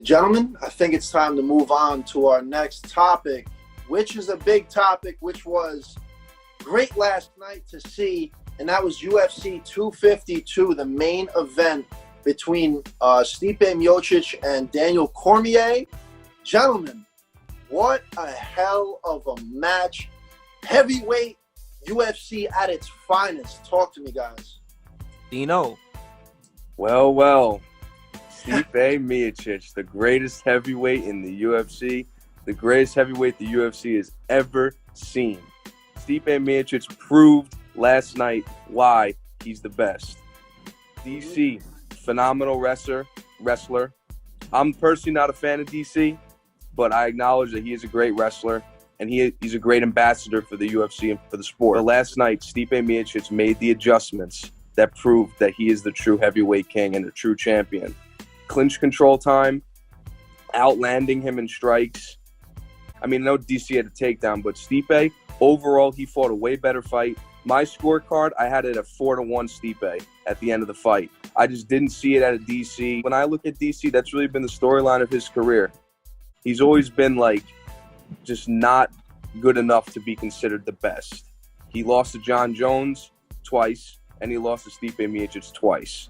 Gentlemen, I think it's time to move on to our next topic, which is a big topic, which was great last night to see, and that was UFC 252, the main event between Stipe Miocic and Daniel Cormier. Gentlemen, what a hell of a match. Heavyweight UFC at its finest. Talk to me, guys. Dino. Well. Stipe Miocic, the greatest heavyweight in the UFC, the greatest heavyweight the UFC has ever seen. Stipe Miocic proved last night why he's the best. DC, phenomenal wrestler. I'm personally not a fan of DC, but I acknowledge that he is a great wrestler, and he's a great ambassador for the UFC and for the sport. But last night, Stipe Miocic made the adjustments that proved that he is the true heavyweight king and the true champion. Clinch control time, outlanding him in strikes. I mean, no DC had a takedown, but Stipe, overall, he fought a way better fight. My scorecard, I had it at 4-1 Stipe at the end of the fight. I just didn't see it at a DC. When I look at DC, that's really been the storyline of his career. He's always been, just not good enough to be considered the best. He lost to John Jones twice, and he lost to Stipe Miocic twice.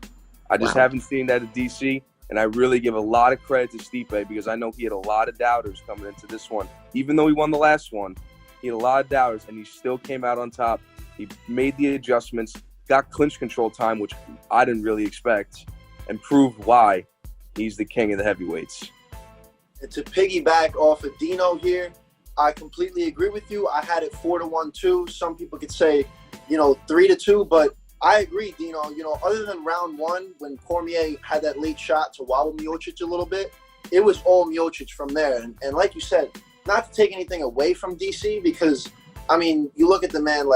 I just haven't seen that at DC. And I really give a lot of credit to Stipe because I know he had a lot of doubters coming into this one. Even though he won the last one, he had a lot of doubters, and he still came out on top. He made the adjustments, got clinch control time, which I didn't really expect, and proved why he's the king of the heavyweights. And to piggyback off of Dino here, I completely agree with you. I had it 4-1 too. Some people could say, 3-2, but I agree, Dino. Other than round one, when Cormier had that late shot to wobble Miocic a little bit, it was all Miocic from there. And like you said, not to take anything away from DC, because, you look at the man,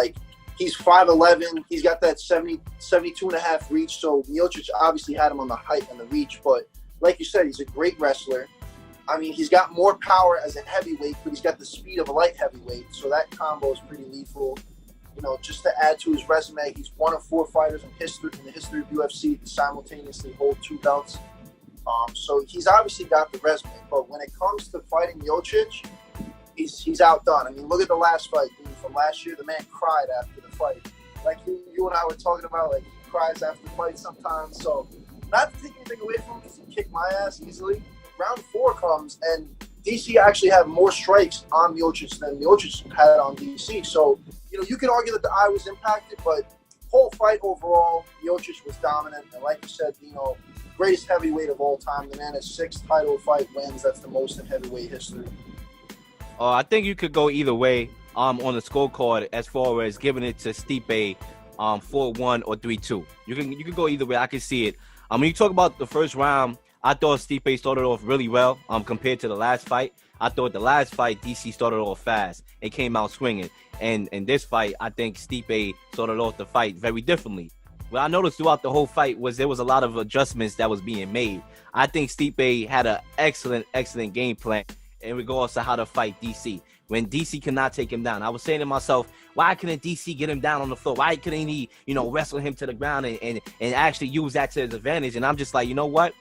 he's 5'11", he's got that 72.5 reach, so Miocic obviously had him on the height and the reach, but like you said, he's a great wrestler. He's got more power as a heavyweight, but he's got the speed of a light heavyweight, so that combo is pretty lethal. Just to add to his resume, he's one of 4 fighters in the history of UFC to simultaneously hold 2 belts. So he's obviously got the resume. But when it comes to fighting Miocic, he's outdone. Look at the last fight from last year. The man cried after the fight. Like you and I were talking about, he cries after fights sometimes. So not to take anything away from him, because he kicked my ass easily. Round 4 comes, and DC actually had more strikes on Miocic than Miocic had on DC. So, you could argue that the eye was impacted, but whole fight overall, Miocic was dominant. And like you said, greatest heavyweight of all time. The man has 6 title fight wins. That's the most in heavyweight history. I think you could go either way on the scorecard as far as giving it to Stipe 4-1 or 3-2. You can go either way. I can see it. When you talk about the first round, I thought Stipe started off really well compared to the last fight. I thought the last fight, DC started off fast and came out swinging. And in this fight, I think Stipe started off the fight very differently. What I noticed throughout the whole fight was there was a lot of adjustments that was being made. I think Stipe had an excellent game plan in regards to how to fight DC. When DC cannot take him down, I was saying to myself, why couldn't DC get him down on the floor? Why couldn't he, wrestle him to the ground and actually use that to his advantage? And I'm just like, you know what?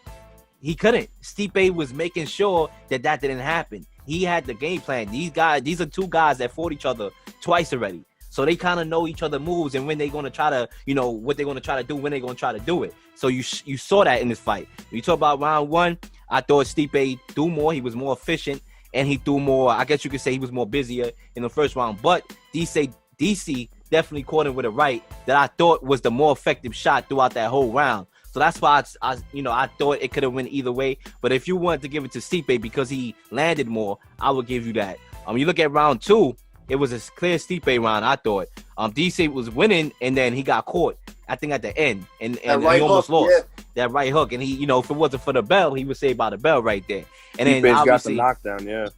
He couldn't. Stipe was making sure that didn't happen. He had the game plan. These are 2 guys that fought each other twice already. So they kind of know each other moves and when they're going to try to, what they're going to try to do, when they're going to try to do it. So you saw that in this fight. When you talk about round 1, I thought Stipe threw more. He was more efficient, and he threw more. I guess you could say he was more busier in the first round. But DC definitely caught him with a right that I thought was the more effective shot throughout that whole round. So that's why I thought it could have went either way. But if you wanted to give it to Stipe because he landed more, I would give you that. You look at round 2, it was a clear Stipe round, I thought. DC was winning, and then he got caught, I think, at the end. And he almost lost. Yeah. That right hook. And he, if it wasn't for the bell, he was saved by the bell right there. And Stipe's then obviously got the knockdown, yeah.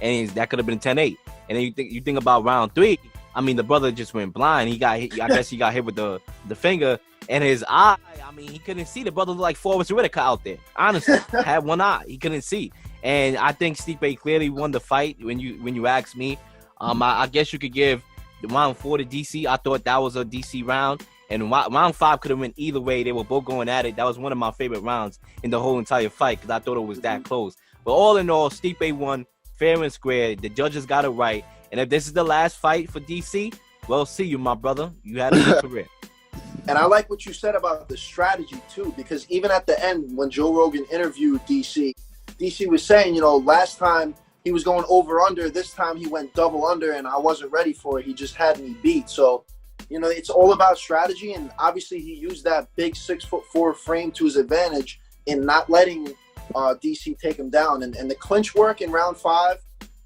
And that could have been 10-8. And then you think about round 3, the brother just went blind. He got hit, I guess he got hit with the finger. And his eye, he couldn't see. The brother looked like Forrest Whitaker out there. Honestly, had one eye. He couldn't see. And I think Stipe clearly won the fight when you ask me. I guess you could give the round 4 to DC. I thought that was a DC round. And round 5 could have went either way. They were both going at it. That was one of my favorite rounds in the whole entire fight because I thought it was that close. But all in all, Stipe won fair and square. The judges got it right. And if this is the last fight for DC, well, see you, my brother. You had a good career. And I like what you said about the strategy, too, because even at the end, when Joe Rogan interviewed DC was saying, last time he was going over-under. This time he went double-under, and I wasn't ready for it. He just had me beat. So, it's all about strategy, and obviously he used that big 6'4" frame to his advantage in not letting DC take him down. And the clinch work in round 5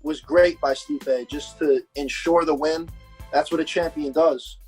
was great by Stipe just to ensure the win. That's what a champion does.